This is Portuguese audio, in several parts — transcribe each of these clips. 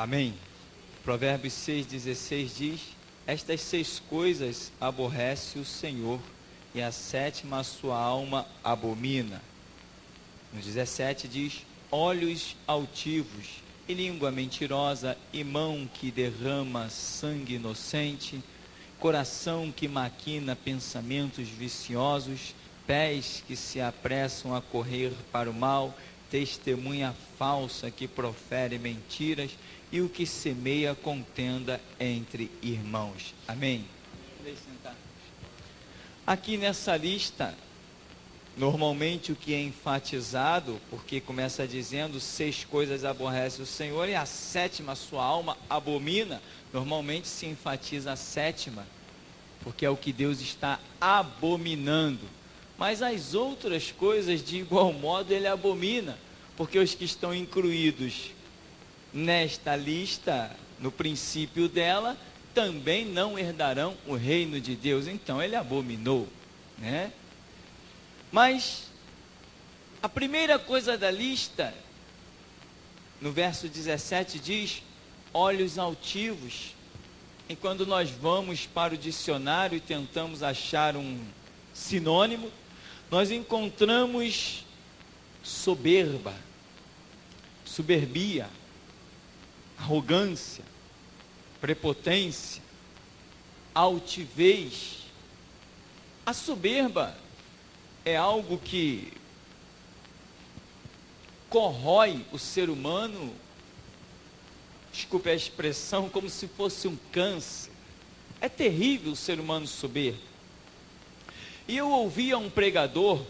Amém. Provérbios 6,16 diz: estas 6 coisas aborrece o Senhor, e a 7ª a sua alma abomina. No 17 diz: olhos altivos, e língua mentirosa, e mão que derrama sangue inocente, coração que maquina pensamentos viciosos, pés que se apressam a correr para o mal, testemunha falsa que profere mentiras, e o que semeia contenda entre irmãos. Amém. Aqui nessa lista, normalmente o que é enfatizado, porque começa dizendo 6 coisas aborrece o Senhor, e a 7ª sua alma abomina. Normalmente se enfatiza a 7ª, porque é o que Deus está abominando. Mas as outras coisas, de igual modo, ele abomina, porque os que estão incluídos nesta lista, no princípio dela, também não herdarão o reino de Deus. Então ele abominou, né? Mas a primeira coisa da lista, no verso 17 diz: olhos altivos. E quando nós vamos para o dicionário e tentamos achar um sinônimo, nós encontramos soberba, soberbia, arrogância, prepotência, altivez. A soberba é algo que corrói o ser humano, desculpe a expressão, como se fosse um câncer. É terrível o ser humano soberbo. E eu ouvia um pregador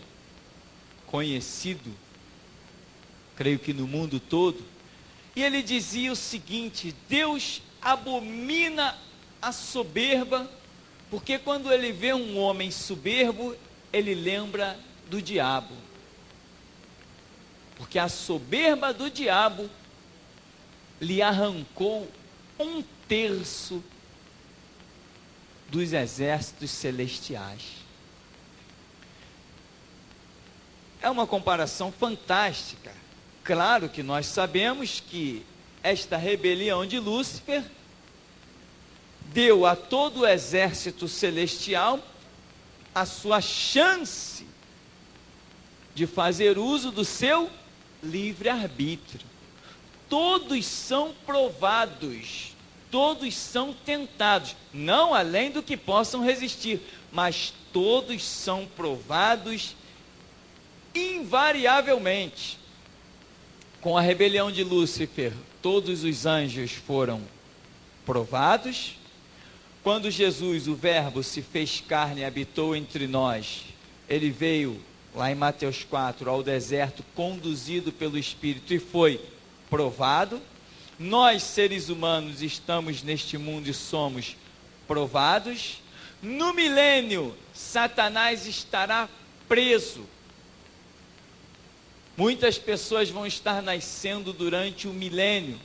conhecido, creio que no mundo todo, e ele dizia o seguinte: Deus abomina a soberba, porque quando ele vê um homem soberbo, ele lembra do diabo. Porque a soberba do diabo lhe arrancou 1/3 dos exércitos celestiais. É uma comparação fantástica. Claro que nós sabemos que esta rebelião de Lúcifer deu a todo o exército celestial a sua chance de fazer uso do seu livre-arbítrio. Todos são provados, todos são tentados, não além do que possam resistir, mas todos são provados invariavelmente. Com a rebelião de Lúcifer, todos os anjos foram provados. Quando Jesus, o Verbo, se fez carne e habitou entre nós, ele veio, lá em Mateus 4, ao deserto, conduzido pelo Espírito, e foi provado. Nós, seres humanos, estamos neste mundo e somos provados. No milênio, Satanás estará preso. Muitas pessoas vão estar nascendo durante o milênio,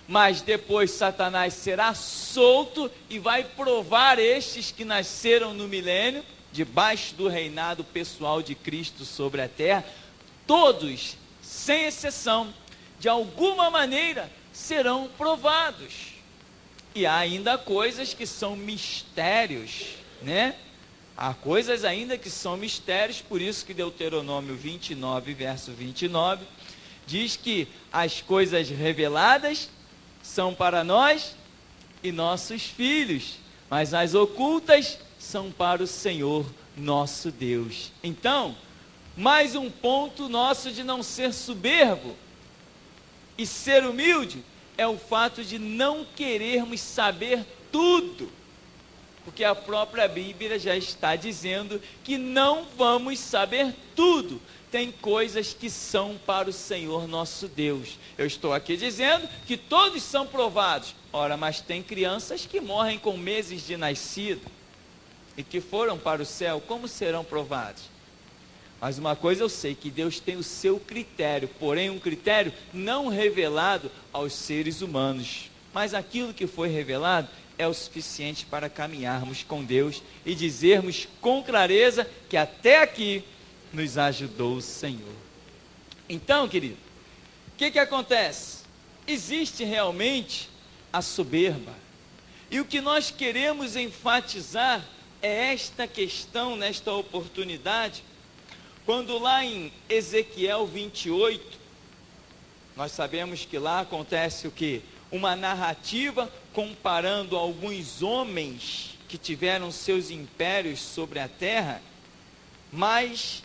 mas depois Satanás será solto e vai provar estes que nasceram no milênio, debaixo do reinado pessoal de Cristo sobre a terra. Todos, sem exceção, de alguma maneira serão provados. E há ainda coisas que são mistérios, né? Há coisas ainda que são mistérios, por isso que Deuteronômio 29, verso 29, diz que as coisas reveladas são para nós e nossos filhos, mas as ocultas são para o Senhor nosso Deus. Então, mais um ponto nosso de não ser soberbo e ser humilde é o fato de não querermos saber tudo. Porque a própria Bíblia já está dizendo que não vamos saber tudo. Tem coisas que são para o Senhor nosso Deus. Eu estou aqui dizendo que todos são provados. Ora, mas tem crianças que morrem com meses de nascido e que foram para o céu. Como serão provados? Mas uma coisa eu sei, que Deus tem o seu critério, porém um critério não revelado aos seres humanos. Mas aquilo que foi revelado é o suficiente para caminharmos com Deus e dizermos com clareza que até aqui nos ajudou o Senhor. Então, querido, o que acontece? existe realmente a soberba. E o que nós queremos enfatizar é esta questão, nesta oportunidade, quando lá em Ezequiel 28, nós sabemos que lá acontece o quê? Uma narrativa comparando alguns homens que tiveram seus impérios sobre a terra, mas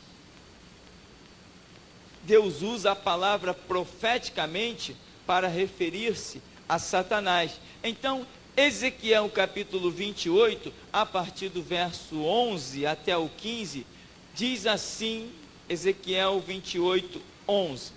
Deus usa a palavra profeticamente para referir-se a Satanás. Então, Ezequiel capítulo 28, a partir do verso 11 até o 15, diz assim, Ezequiel 28, 11.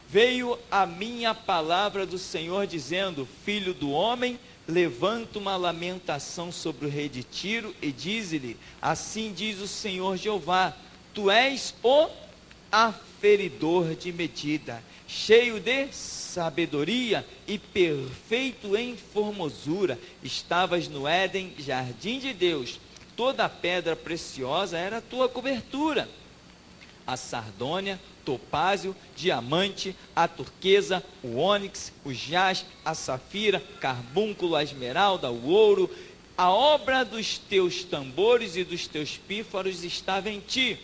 Veio a minha palavra do Senhor dizendo: filho do homem, levanta uma lamentação sobre o rei de Tiro e dize-lhe: assim diz o Senhor Jeová, tu és o aferidor de medida, cheio de sabedoria e perfeito em formosura. Estavas no Éden, jardim de Deus. Toda pedra preciosa era a tua cobertura: a sardônia, topázio, diamante, a turquesa, o ônix, o jaspe, a safira, carbúnculo, a esmeralda, o ouro. A obra dos teus tambores e dos teus pífaros estava em ti.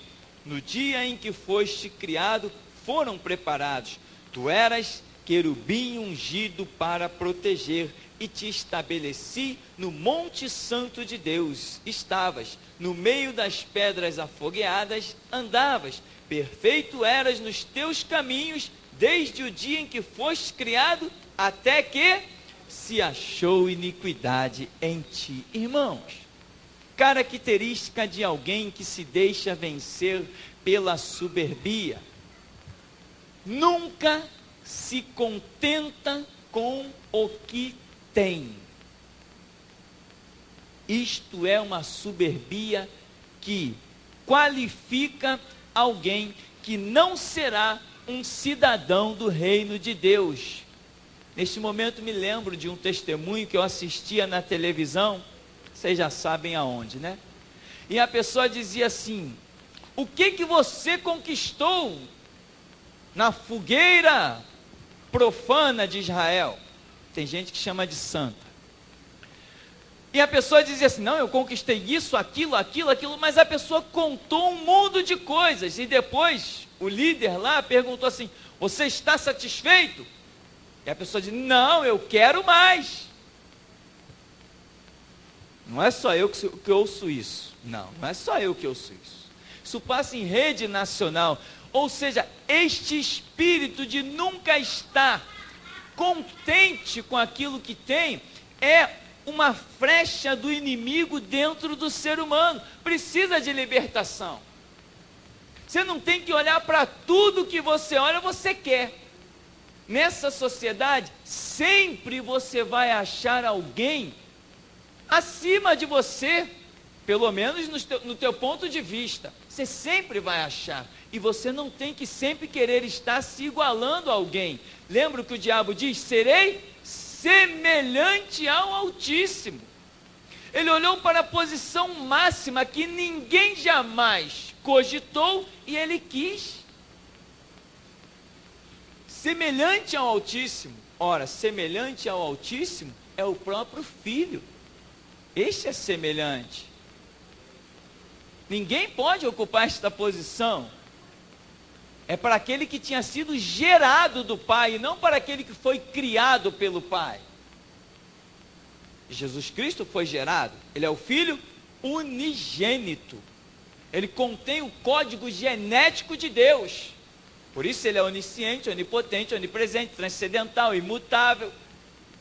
No dia em que foste criado, foram preparados. Tu eras querubim ungido para proteger, e te estabeleci no monte santo de Deus. Estavas no meio das pedras afogueadas, andavas. Perfeito eras nos teus caminhos, desde o dia em que foste criado, até que se achou iniquidade em ti. Irmãos, característica de alguém que se deixa vencer pela soberbia: nunca se contenta com o que tem. Isto é uma soberbia que qualifica alguém que não será um cidadão do reino de Deus. Neste momento me lembro de um testemunho que eu assistia na televisão, vocês já sabem aonde, né? E a pessoa dizia assim: o que você conquistou na fogueira profana de Israel? Tem gente que chama de santa. E a pessoa dizia assim: não, eu conquistei isso, aquilo, mas a pessoa contou um mundo de coisas, e depois o líder lá perguntou assim: você está satisfeito? E a pessoa disse: não, eu quero mais. Não é só eu que ouço isso, não é só eu que ouço isso. Isso passa em rede nacional. Ou seja, este espírito de nunca estar contente com aquilo que tem é uma flecha do inimigo dentro do ser humano. Precisa de libertação. Você não tem que olhar para tudo que você olha, você quer. Nessa sociedade, sempre você vai achar alguém acima de você, pelo menos no teu ponto de vista. Você sempre vai achar. E você não tem que sempre querer estar se igualando a alguém. Lembra o que o diabo diz? Serei semelhante ao Altíssimo. Ele olhou para a posição máxima que ninguém jamais cogitou e ele quis. Semelhante ao Altíssimo. Ora, semelhante ao Altíssimo é o próprio Filho. Este é semelhante. Ninguém pode ocupar esta posição. É para aquele que tinha sido gerado do Pai, e não para aquele que foi criado pelo Pai. Jesus Cristo foi gerado, ele é o Filho unigênito. Ele contém o código genético de Deus. Por isso ele é onisciente, onipotente, onipresente, transcendental, imutável.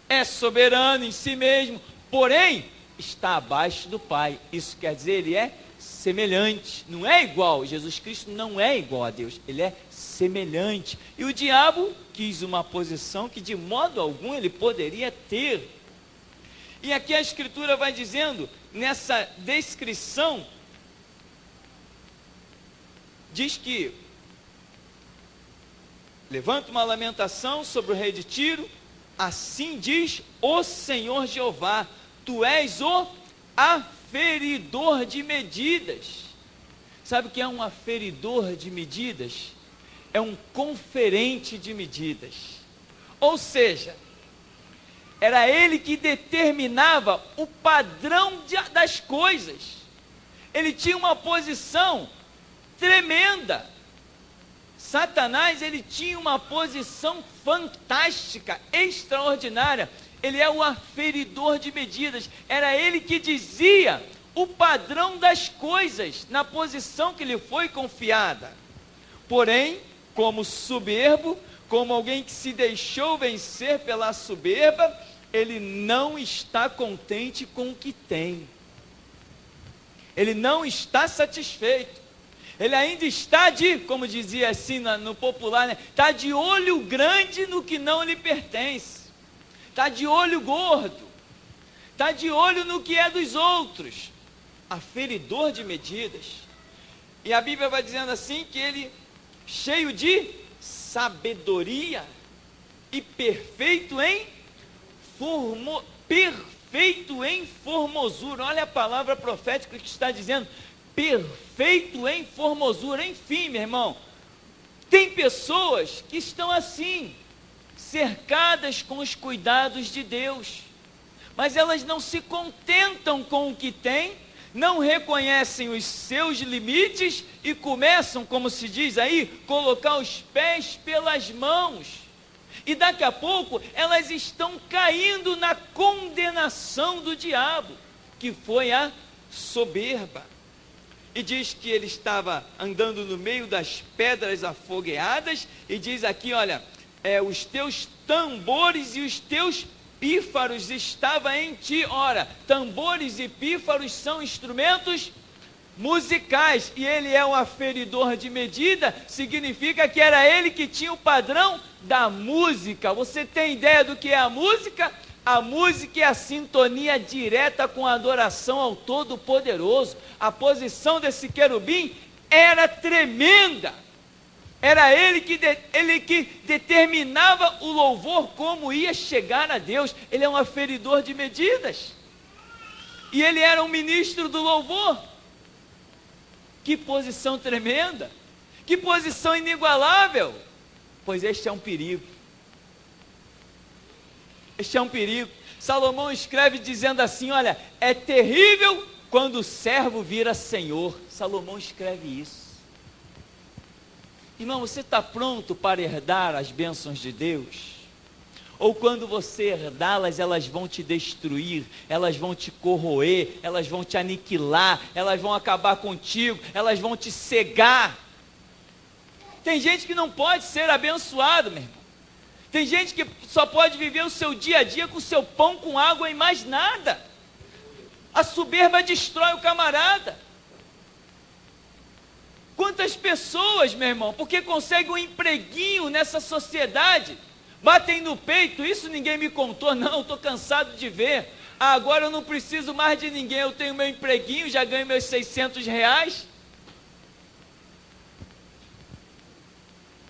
É soberano em si mesmo, porém está abaixo do Pai. Isso quer dizer, ele é semelhante, não é igual. Jesus Cristo não é igual a Deus, ele é semelhante. E o diabo quis uma posição que de modo algum ele poderia ter. E aqui a Escritura vai dizendo, nessa descrição, diz que levanta uma lamentação sobre o rei de Tiro, assim diz o Senhor Jeová, tu és o aferidor de medidas. Sabe o que é um aferidor de medidas? É um conferente de medidas. Ou seja, era ele que determinava o padrão das coisas. Ele tinha uma posição tremenda. Satanás, ele tinha uma posição fantástica, extraordinária. Ele é o aferidor de medidas. Era ele que dizia o padrão das coisas na posição que lhe foi confiada. Porém, como soberbo, como alguém que se deixou vencer pela soberba, ele não está contente com o que tem. Ele não está satisfeito. Ele ainda está como dizia assim no popular, né? Está de olho grande no que não lhe pertence. Está de olho gordo. Está de olho no que é dos outros. Aferidor de medidas. E a Bíblia vai dizendo assim que ele, cheio de sabedoria e perfeito em formosura. Olha a palavra profética que está dizendo, perfeito em formosura. Enfim, meu irmão, tem pessoas que estão assim, cercadas com os cuidados de Deus, mas elas não se contentam com o que têm, não reconhecem os seus limites e começam, como se diz aí, colocar os pés pelas mãos. E daqui a pouco elas estão caindo na condenação do diabo, que foi a soberba. E diz que ele estava andando no meio das pedras afogueadas, e diz aqui, olha, os teus tambores e os teus pífaros estavam em ti. Ora, tambores e pífaros são instrumentos musicais, e ele é um aferidor de medida, significa que era ele que tinha o padrão da música. Você tem ideia do que é a música? A música é a sintonia direta com a adoração ao Todo-Poderoso. A posição desse querubim era tremenda. Era ele que determinava o louvor, como ia chegar a Deus. Ele é um aferidor de medidas. E ele era um ministro do louvor. Que posição tremenda. Que posição inigualável. Pois este é um perigo. Este é um perigo. Salomão escreve dizendo assim, olha, é terrível quando o servo vira senhor. Salomão escreve isso. Irmão, você está pronto para herdar as bênçãos de Deus? Ou quando você herdá-las, elas vão te destruir, elas vão te corroer, elas vão te aniquilar, elas vão acabar contigo, elas vão te cegar. Tem gente que não pode ser abençoado, meu irmão. Tem gente que só pode viver o seu dia a dia com o seu pão, com água e mais nada. A soberba destrói o camarada. Quantas pessoas, meu irmão, porque conseguem um empreguinho nessa sociedade, batem no peito, isso ninguém me contou, não, estou cansado de ver. Agora eu não preciso mais de ninguém, eu tenho meu empreguinho, já ganho meus R$600.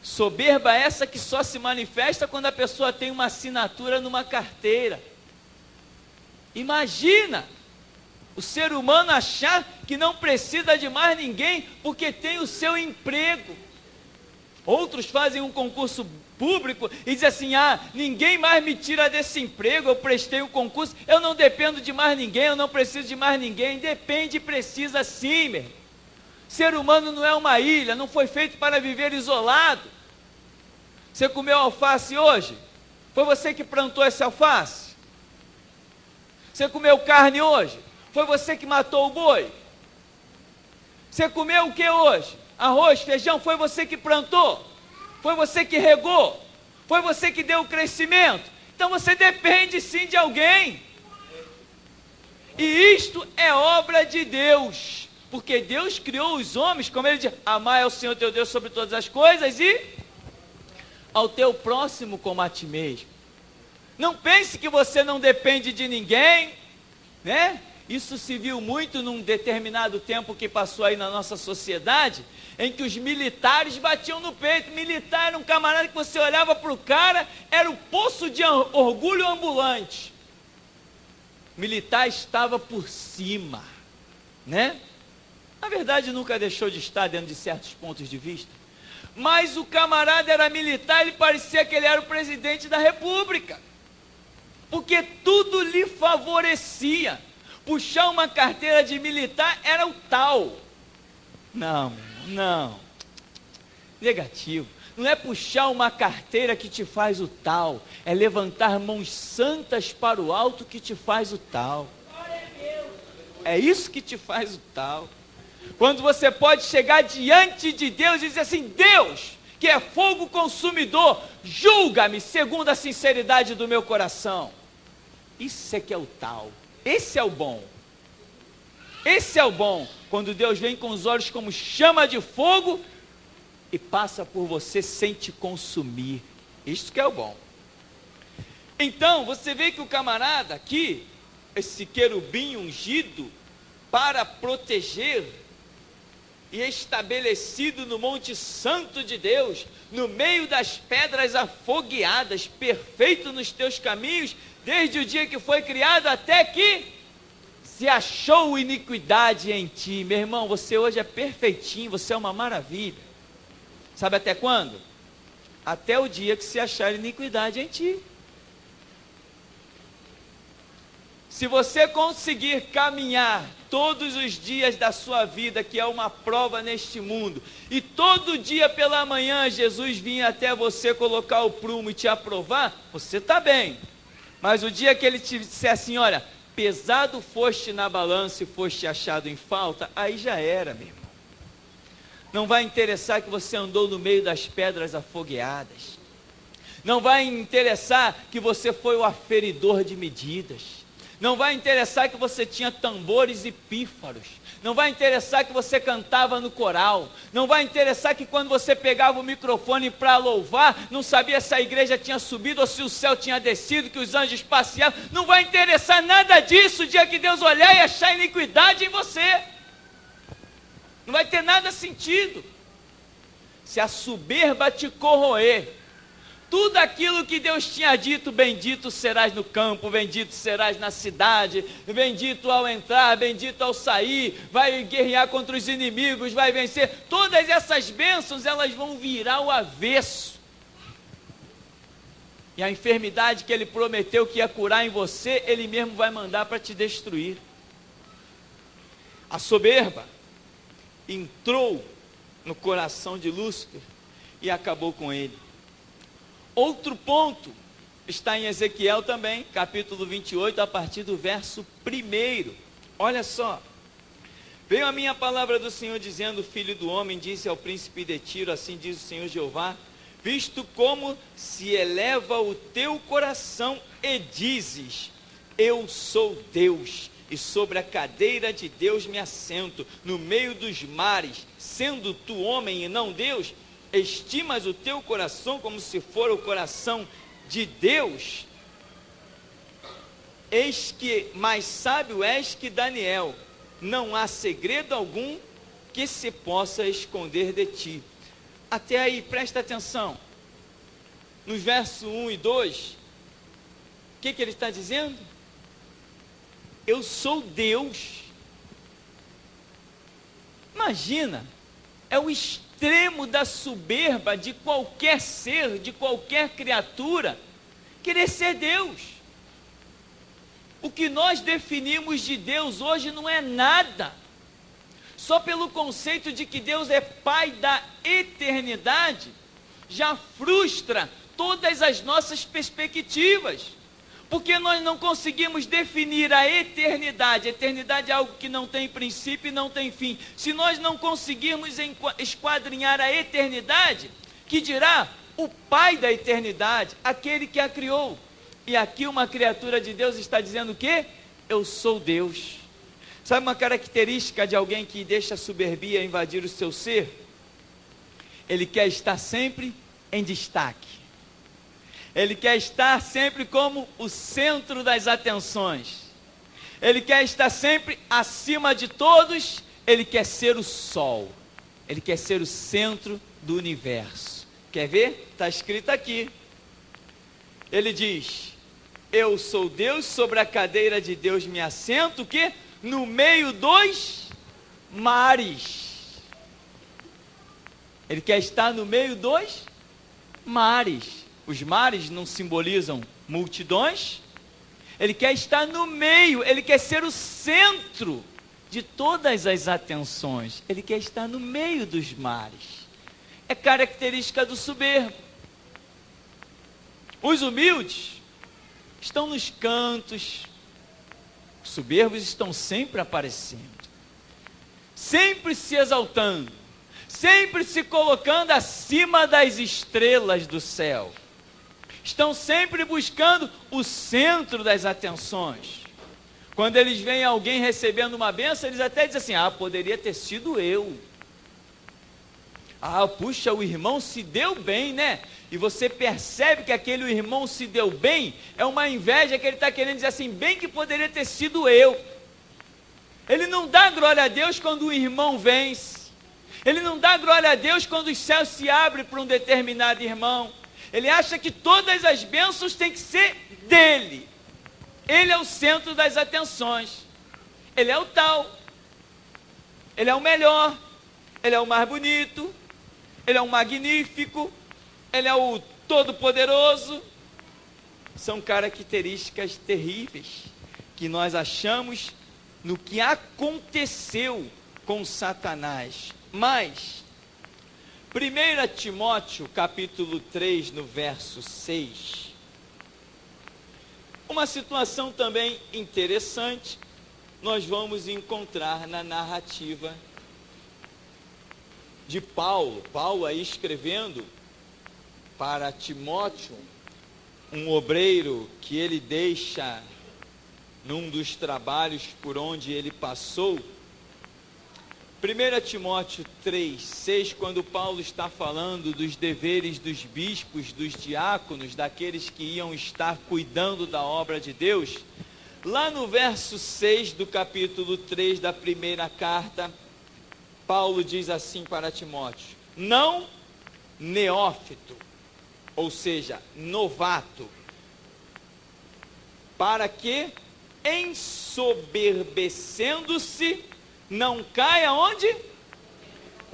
Soberba essa que só se manifesta quando a pessoa tem uma assinatura numa carteira. Imagina o ser humano achar que não precisa de mais ninguém porque tem o seu emprego. Outros fazem um concurso público e dizem assim, ninguém mais me tira desse emprego, eu prestei o concurso, eu não dependo de mais ninguém, eu não preciso de mais ninguém. Depende e precisa sim, meu irmão. Ser humano não é uma ilha, não foi feito para viver isolado. Você comeu alface hoje? Foi você que plantou esse alface? Você comeu carne hoje? Foi você que matou o boi? Você comeu o que hoje? Arroz, feijão, foi você que plantou? Foi você que regou? Foi você que deu o crescimento? Então você depende sim de alguém. E isto é obra de Deus, porque Deus criou os homens, como ele diz, amar ao Senhor teu Deus sobre todas as coisas e ao teu próximo como a ti mesmo. Não pense que você não depende de ninguém, né? Isso se viu muito num determinado tempo que passou aí na nossa sociedade, em que os militares batiam no peito. Militar era um camarada que você olhava para o cara, era o poço de orgulho ambulante. Militar estava por cima, né? Na verdade nunca deixou de estar dentro de certos pontos de vista, Mas o camarada era militar, ele parecia que ele era o presidente da república, porque tudo lhe favorecia. Puxar uma carteira de militar era o tal. Não, não, negativo. Não é puxar uma carteira que te faz o tal, é levantar mãos santas para o alto que te faz o tal. É isso que te faz o tal. Quando você pode chegar diante de Deus e dizer assim: Deus, que é fogo consumidor, julga-me segundo a sinceridade do meu coração. Isso é que é o tal. Esse é o bom. Esse é o bom. Quando Deus vem com os olhos como chama de fogo e passa por você sem te consumir. Isso que é o bom. Então, você vê que o camarada aqui, esse querubim ungido para proteger e estabelecido no Monte Santo de Deus, no meio das pedras afogueadas, perfeito nos teus caminhos, desde o dia que foi criado até que se achou iniquidade em ti. Meu irmão, você hoje é perfeitinho, você é uma maravilha. Sabe até quando? Até o dia que se achar iniquidade em ti. Se você conseguir caminhar todos os dias da sua vida, que é uma prova neste mundo, e todo dia pela manhã Jesus vinha até você colocar o prumo e te aprovar, você está bem. Mas o dia que ele te disser assim: olha, pesado foste na balança e foste achado em falta, aí já era, meu irmão. Não vai interessar que você andou no meio das pedras afogueadas. Não vai interessar que você foi o aferidor de medidas. Não vai interessar que você tinha tambores e pífaros. Não vai interessar que você cantava no coral. Não vai interessar que quando você pegava o microfone para louvar, não sabia se a igreja tinha subido ou se o céu tinha descido, que os anjos passeavam. Não vai interessar nada disso o dia que Deus olhar e achar iniquidade em você. Não vai ter nada sentido. Se a soberba te corroer, tudo aquilo que Deus tinha dito: bendito serás no campo, bendito serás na cidade, bendito ao entrar, bendito ao sair, vai guerrear contra os inimigos, vai vencer. Todas essas bênçãos, elas vão virar ao avesso. E a enfermidade que Ele prometeu que ia curar em você, Ele mesmo vai mandar para te destruir. A soberba entrou no coração de Lúcifer e acabou com ele. Outro ponto está em Ezequiel também, capítulo 28, a partir do verso 1. Olha só: veio a minha palavra do Senhor dizendo: filho do homem, disse ao príncipe de Tiro, assim diz o Senhor Jeová, visto como se eleva o teu coração e dizes: eu sou Deus, e sobre a cadeira de Deus me assento, no meio dos mares, sendo tu homem e não Deus, estimas o teu coração como se for o coração de Deus. Eis que mais sábio és que Daniel, não há segredo algum que se possa esconder de ti. Até aí, presta atenção. Nos versos 1 e 2, o que ele está dizendo? Eu sou Deus. Imagina, é o extremo da soberba de qualquer ser, de qualquer criatura, querer ser Deus. O que nós definimos de Deus hoje não é nada. Só pelo conceito de que Deus é Pai da eternidade, já frustra todas as nossas perspectivas. Porque nós não conseguimos definir a eternidade. A eternidade é algo que não tem princípio e não tem fim. Se nós não conseguirmos esquadrinhar a eternidade, que dirá o Pai da eternidade, aquele que a criou. E aqui uma criatura de Deus está dizendo o quê? Eu sou Deus. Sabe uma característica de alguém que deixa a soberbia invadir o seu ser? Ele quer estar sempre em destaque. Ele quer estar sempre como o centro das atenções. Ele quer estar sempre acima de todos. Ele quer ser o sol. Ele quer ser o centro do universo. Quer ver? Está escrito aqui. Ele diz: eu sou Deus, sobre a cadeira de Deus me assento, o quê? No meio dos mares. Ele quer estar no meio dos mares. Os mares não simbolizam multidões. Ele quer estar no meio, ele quer ser o centro de todas as atenções. Ele quer estar no meio dos mares. É característica do soberbo. Os humildes estão nos cantos. Os soberbos estão sempre aparecendo, sempre se exaltando, sempre se colocando acima das estrelas do céu. Estão sempre buscando o centro das atenções. Quando eles veem alguém recebendo uma bênção, eles até dizem assim: poderia ter sido eu. Puxa, o irmão se deu bem, né? E você percebe que aquele irmão se deu bem, é uma inveja que ele está querendo dizer assim: bem que poderia ter sido eu. Ele não dá glória a Deus quando o irmão vence. Ele não dá glória a Deus quando os céus se abrem para um determinado irmão. Ele acha que todas as bênçãos têm que ser dele. Ele é o centro das atenções. Ele é o tal. Ele é o melhor. Ele é o mais bonito. Ele é o magnífico. Ele é o todo-poderoso. São características terríveis que nós achamos no que aconteceu com Satanás. Mas 1 Timóteo, capítulo 3, no verso 6, uma situação também interessante, nós vamos encontrar na narrativa de Paulo. Paulo aí escrevendo para Timóteo, um obreiro que ele deixa num dos trabalhos por onde ele passou. 1 Timóteo 3, 6, quando Paulo está falando dos deveres dos bispos, dos diáconos, daqueles que iam estar cuidando da obra de Deus, lá no verso 6 do capítulo 3 da primeira carta, Paulo diz assim para Timóteo: não neófito, ou seja, novato, para que, ensoberbecendo-se, não caia onde?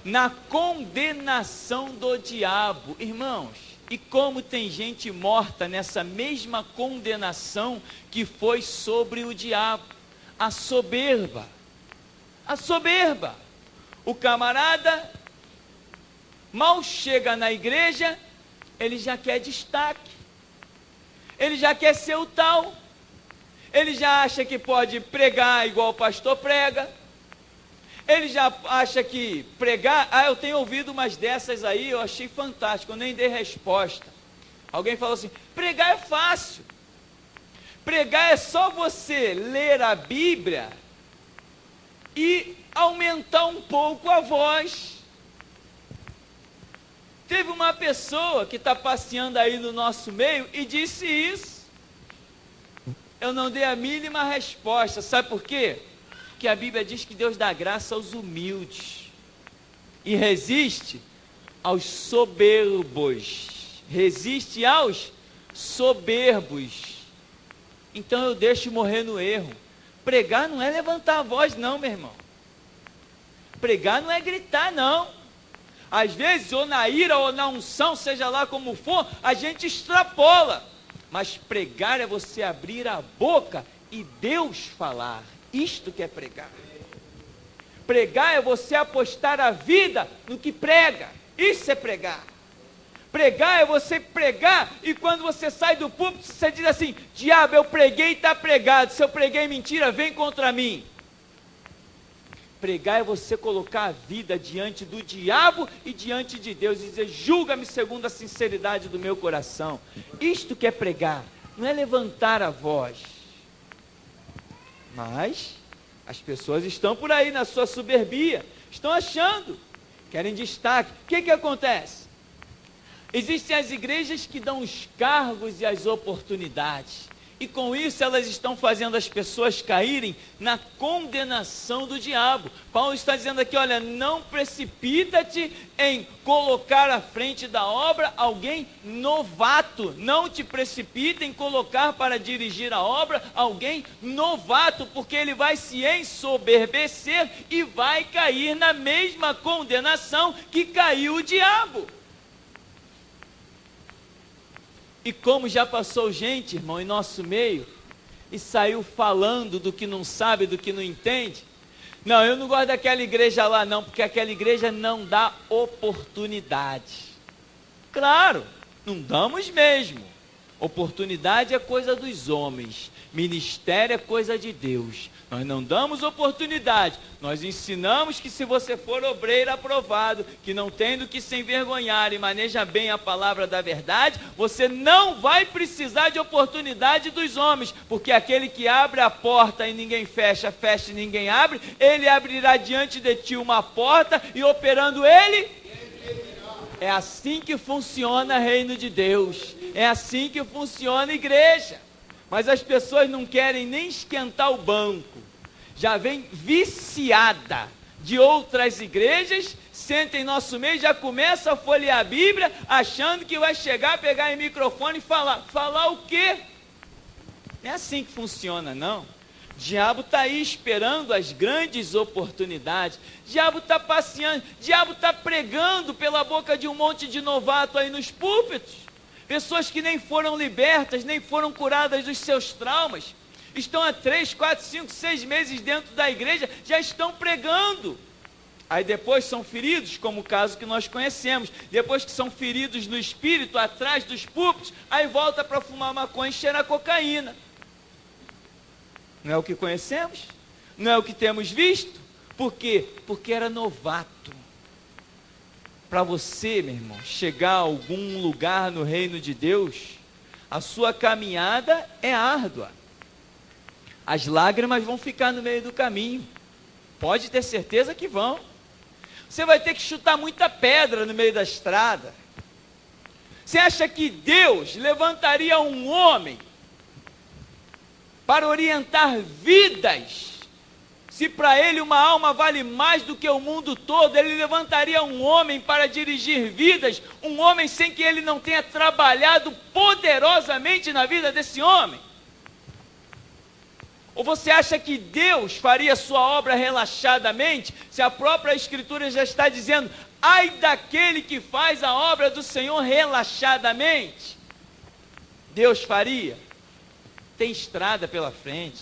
Na condenação do diabo. Irmãos, e como tem gente morta nessa mesma condenação que foi sobre o diabo? A soberba. A soberba. O camarada mal chega na igreja, ele já quer destaque. Ele já quer ser o tal. Ele já acha que pode pregar igual o pastor prega. Ele já acha que pregar... eu tenho ouvido umas dessas aí, eu achei fantástico, eu nem dei resposta. Alguém falou assim: pregar é fácil. Pregar é só você ler a Bíblia e aumentar um pouco a voz. Teve uma pessoa que está passeando aí no nosso meio e disse isso. Eu não dei a mínima resposta, sabe por quê? Porque a Bíblia diz que Deus dá graça aos humildes e resiste aos soberbos. Resiste aos soberbos. Então eu deixo morrer no erro. Pregar não é levantar a voz não, meu irmão. Pregar não é gritar não. Às vezes, ou na ira ou na unção, seja lá como for, a gente extrapola. Mas pregar é você abrir a boca e Deus falar. Isto que é pregar. Pregar é você apostar a vida no que prega. Isso é pregar. Pregar é você pregar e quando você sai do púlpito, você diz assim: diabo, eu preguei e está pregado. Se eu preguei mentira, vem contra mim. Pregar é você colocar a vida diante do diabo e diante de Deus e dizer: julga-me segundo a sinceridade do meu coração. Isto que é pregar, não é levantar a voz. Mas as pessoas estão por aí na sua soberbia, estão achando, querem destaque. O que acontece? Existem as igrejas que dão os cargos e as oportunidades. E com isso elas estão fazendo as pessoas caírem na condenação do diabo. Paulo está dizendo aqui, olha, não precipita-te em colocar à frente da obra alguém novato. Não te precipita em colocar para dirigir a obra alguém novato, porque ele vai se ensoberbecer e vai cair na mesma condenação que caiu o diabo. E como já passou gente, irmão, em nosso meio, e saiu falando do que não sabe, do que não entende. Não, eu não gosto daquela igreja lá não, porque aquela igreja não dá oportunidade. Claro, não damos mesmo. Oportunidade é coisa dos homens, ministério é coisa de Deus. Nós não damos oportunidade, nós ensinamos que se você for obreiro aprovado, que não tem do que se envergonhar e maneja bem a palavra da verdade, você não vai precisar de oportunidade dos homens, porque aquele que abre a porta e ninguém fecha, fecha e ninguém abre, ele abrirá diante de ti uma porta e operando ele... É assim que funciona o reino de Deus, é assim que funciona a igreja. Mas as pessoas não querem nem esquentar o banco, já vem viciada de outras igrejas, senta em nosso meio, já começa a folhear a Bíblia, achando que vai chegar, pegar o microfone e falar o quê? Não é assim que funciona, não. O diabo está aí esperando as grandes oportunidades, o diabo está passeando, o diabo está pregando pela boca de um monte de novato aí nos púlpitos, pessoas que nem foram libertas, nem foram curadas dos seus traumas, estão há 3, 4, 5, 6 meses dentro da igreja, já estão pregando, aí depois são feridos, como o caso que nós conhecemos, depois que são feridos no espírito, atrás dos púlpitos, aí volta para fumar maconha e cheirar cocaína. Não é o que conhecemos? Não é o que temos visto? Por quê? Porque era novato. Para você, meu irmão, chegar a algum lugar no reino de Deus, a sua caminhada é árdua. As lágrimas vão ficar no meio do caminho. Pode ter certeza que vão. Você vai ter que chutar muita pedra no meio da estrada. Você acha que Deus levantaria um homem para orientar vidas? Se para ele uma alma vale mais do que o mundo todo, ele levantaria um homem para dirigir vidas, um homem sem que ele não tenha trabalhado poderosamente na vida desse homem? Ou você acha que Deus faria sua obra relaxadamente, se a própria Escritura já está dizendo, ai daquele que faz a obra do Senhor relaxadamente? Deus faria? Tem estrada pela frente,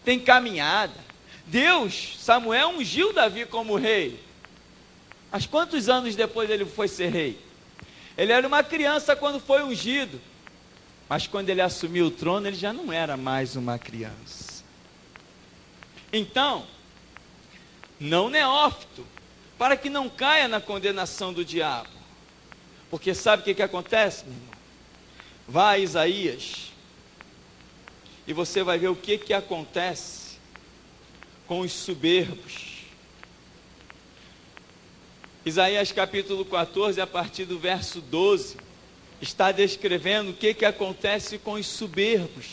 tem caminhada. Deus, Samuel ungiu Davi como rei. Mas quantos anos depois ele foi ser rei? Ele era uma criança quando foi ungido, mas quando ele assumiu o trono, ele já não era mais uma criança. Então, não neófito, para que não caia na condenação do diabo. Porque sabe o que acontece, meu irmão? Vá a Isaías, e você vai ver o que acontece com os soberbos. Isaías capítulo 14, a partir do verso 12, está descrevendo o que acontece com os soberbos.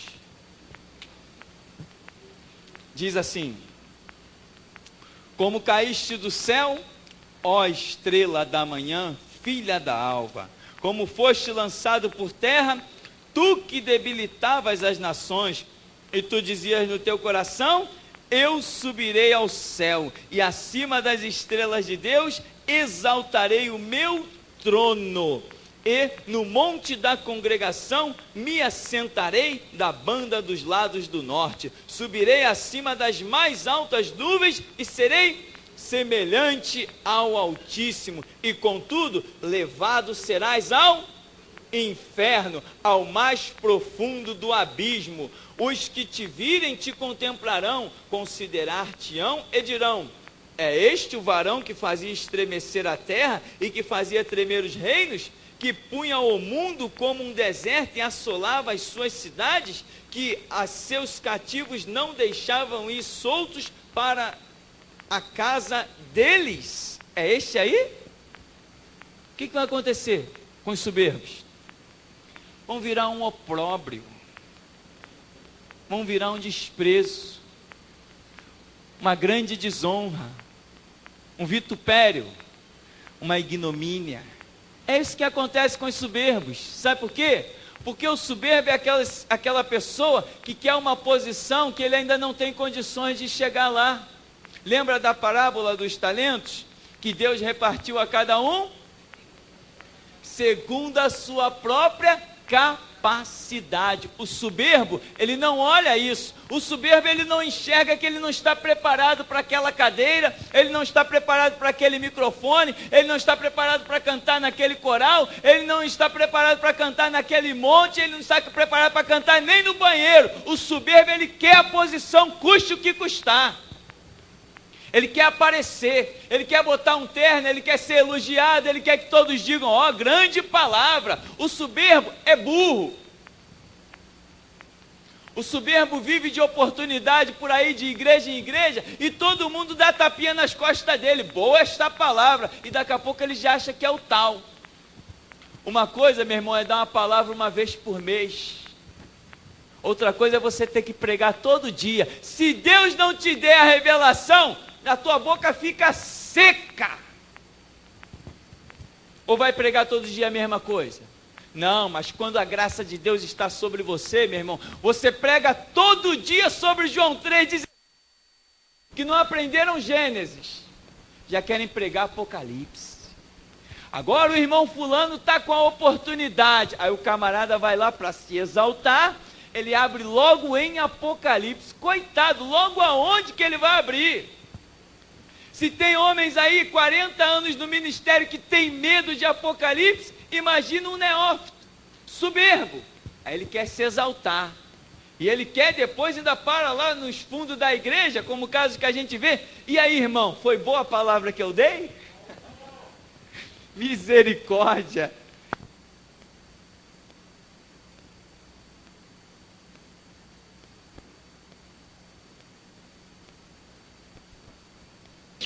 Diz assim: como caíste do céu, ó estrela da manhã, filha da alva, como foste lançado por terra, tu que debilitavas as nações, e tu dizias no teu coração, eu subirei ao céu, e acima das estrelas de Deus, exaltarei o meu trono, e no monte da congregação, me assentarei da banda dos lados do norte, subirei acima das mais altas nuvens, e serei semelhante ao Altíssimo, e contudo, levado serás ao inferno, ao mais profundo do abismo. Os que te virem te contemplarão, considerar-te-ão e dirão, é este o varão que fazia estremecer a terra e que fazia tremer os reinos, que punha o mundo como um deserto e assolava as suas cidades, que a seus cativos não deixavam ir soltos para a casa deles? É este aí? O que vai acontecer com os soberbos? Vão virar um opróbrio, vão virar um desprezo, uma grande desonra, um vitupério, uma ignomínia. É isso que acontece com os soberbos. Sabe por quê? Porque o soberbo é aquela pessoa que quer uma posição que ele ainda não tem condições de chegar lá. Lembra da parábola dos talentos? Que Deus repartiu a cada um segundo a sua própria capacidade. O soberbo, ele não olha isso. O soberbo, ele não enxerga que ele não está preparado para aquela cadeira, ele não está preparado para aquele microfone, ele não está preparado para cantar naquele coral, ele não está preparado para cantar naquele monte, ele não está preparado para cantar nem no banheiro. O soberbo, ele quer a posição, custe o que custar. Ele quer aparecer, ele quer botar um terno, ele quer ser elogiado, ele quer que todos digam, ó, grande palavra. O soberbo é burro. O soberbo vive de oportunidade por aí, de igreja em igreja, e todo mundo dá tapinha nas costas dele. Boa esta palavra. E daqui a pouco ele já acha que é o tal. Uma coisa, meu irmão, é dar uma palavra uma vez por mês. Outra coisa é você ter que pregar todo dia. Se Deus não te der a revelação, a tua boca fica seca. Ou vai pregar todo dia a mesma coisa? Não, mas quando a graça de Deus está sobre você, meu irmão, você prega todo dia sobre João 3, que não aprenderam Gênesis, já querem pregar Apocalipse. Agora o irmão fulano está com a oportunidade, aí o camarada vai lá para se exaltar, ele abre logo em Apocalipse. Coitado, logo aonde que ele vai abrir? Se tem homens aí, 40 anos no ministério, que tem medo de Apocalipse, imagina um neófito, soberbo. Aí ele quer se exaltar. E ele quer depois ainda para lá nos fundos da igreja, como o caso que a gente vê. E aí, irmão, foi boa a palavra que eu dei? Misericórdia.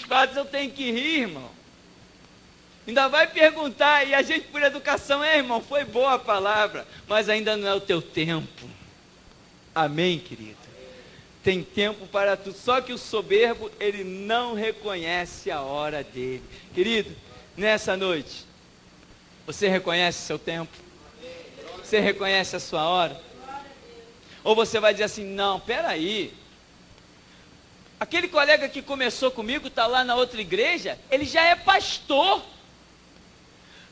Fatos eu tenho que rir, irmão. Ainda vai perguntar, e a gente por educação, irmão, foi boa a palavra, mas ainda não é o teu tempo. Amém, querido? Tem tempo para tudo, só que o soberbo, ele não reconhece a hora dele. Querido, nessa noite, você reconhece seu tempo? Você reconhece a sua hora? Ou você vai dizer assim, não, peraí, aquele colega que começou comigo, está lá na outra igreja, ele já é pastor.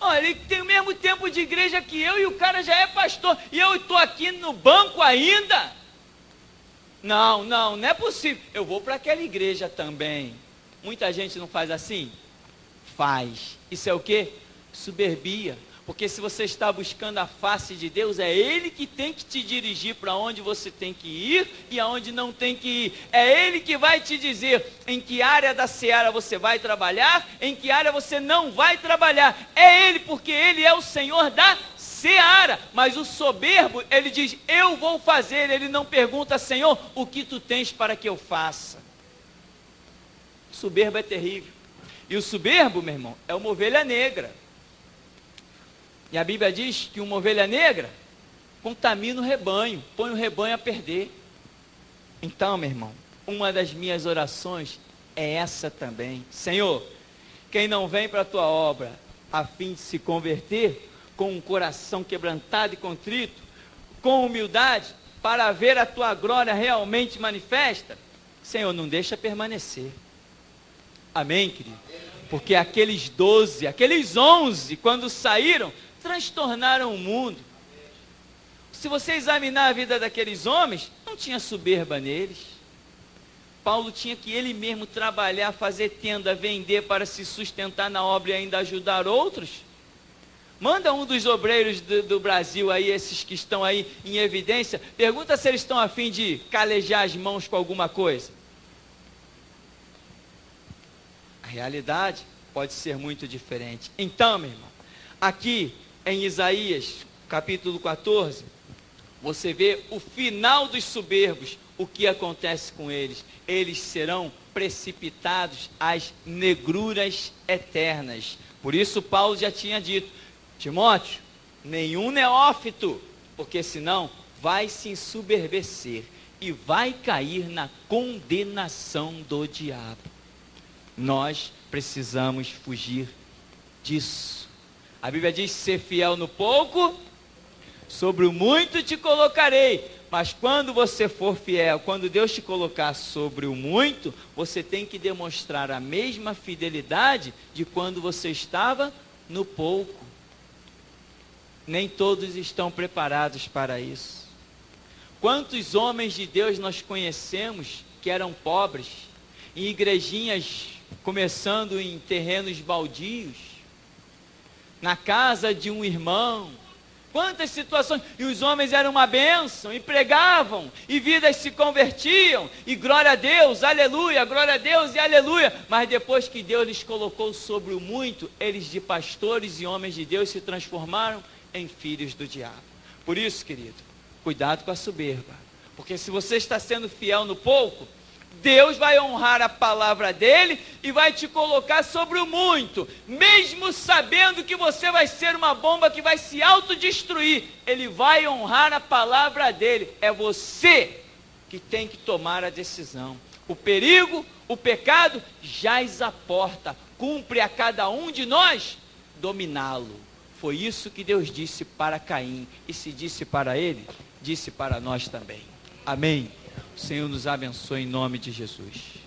Oh, ele tem o mesmo tempo de igreja que eu e o cara já é pastor. E eu estou aqui no banco ainda? Não é possível. Eu vou para aquela igreja também. Muita gente não faz assim? Faz. Isso é o quê? Soberbia. Porque se você está buscando a face de Deus, é Ele que tem que te dirigir para onde você tem que ir e aonde não tem que ir. É Ele que vai te dizer em que área da seara você vai trabalhar, em que área você não vai trabalhar. É Ele, porque Ele é o Senhor da seara. Mas o soberbo, ele diz, eu vou fazer. Ele não pergunta, Senhor, o que tu tens para que eu faça? O soberbo é terrível. E o soberbo, meu irmão, é uma ovelha negra. E a Bíblia diz que uma ovelha negra contamina o rebanho, põe o rebanho a perder. Então, meu irmão, uma das minhas orações é essa também. Senhor, quem não vem para a tua obra a fim de se converter, com um coração quebrantado e contrito, com humildade, para ver a tua glória realmente manifesta, Senhor, não deixa permanecer. Amém, querido? Porque aqueles 12, aqueles 11, quando saíram, transtornaram o mundo. Se você examinar a vida daqueles homens, não tinha soberba neles. Paulo tinha que ele mesmo trabalhar, fazer tenda, vender para se sustentar na obra e ainda ajudar outros. Manda um dos obreiros do Brasil aí, esses que estão aí em evidência, pergunta se eles estão a fim de calejar as mãos com alguma coisa. A realidade pode ser muito diferente. Então, meu irmão, aqui em Isaías, capítulo 14, você vê o final dos soberbos, o que acontece com eles. Eles serão precipitados às negruras eternas. Por isso Paulo já tinha dito, Timóteo, nenhum neófito, porque senão vai se ensoberbecer. e vai cair na condenação do diabo. Nós precisamos fugir disso. A Bíblia diz: ser fiel no pouco, sobre o muito te colocarei. Mas quando você for fiel, quando Deus te colocar sobre o muito, você tem que demonstrar a mesma fidelidade de quando você estava no pouco. Nem todos estão preparados para isso. Quantos homens de Deus nós conhecemos que eram pobres, em igrejinhas, começando em terrenos baldios, na casa de um irmão? Quantas situações, e os homens eram uma bênção, e pregavam, e vidas se convertiam, e glória a Deus, aleluia, glória a Deus e aleluia, mas depois que Deus lhes colocou sobre o muito, eles de pastores e homens de Deus se transformaram em filhos do diabo. Por isso, querido, cuidado com a soberba, porque se você está sendo fiel no pouco, Deus vai honrar a palavra dele e vai te colocar sobre o muito, mesmo sabendo que você vai ser uma bomba que vai se autodestruir. Ele vai honrar a palavra dele. É você que tem que tomar a decisão. O perigo, o pecado jaz à porta. Cumpre a cada um de nós dominá-lo. Foi isso que Deus disse para Caim, e se disse para ele, disse para nós também. Amém. O Senhor nos abençoe em nome de Jesus.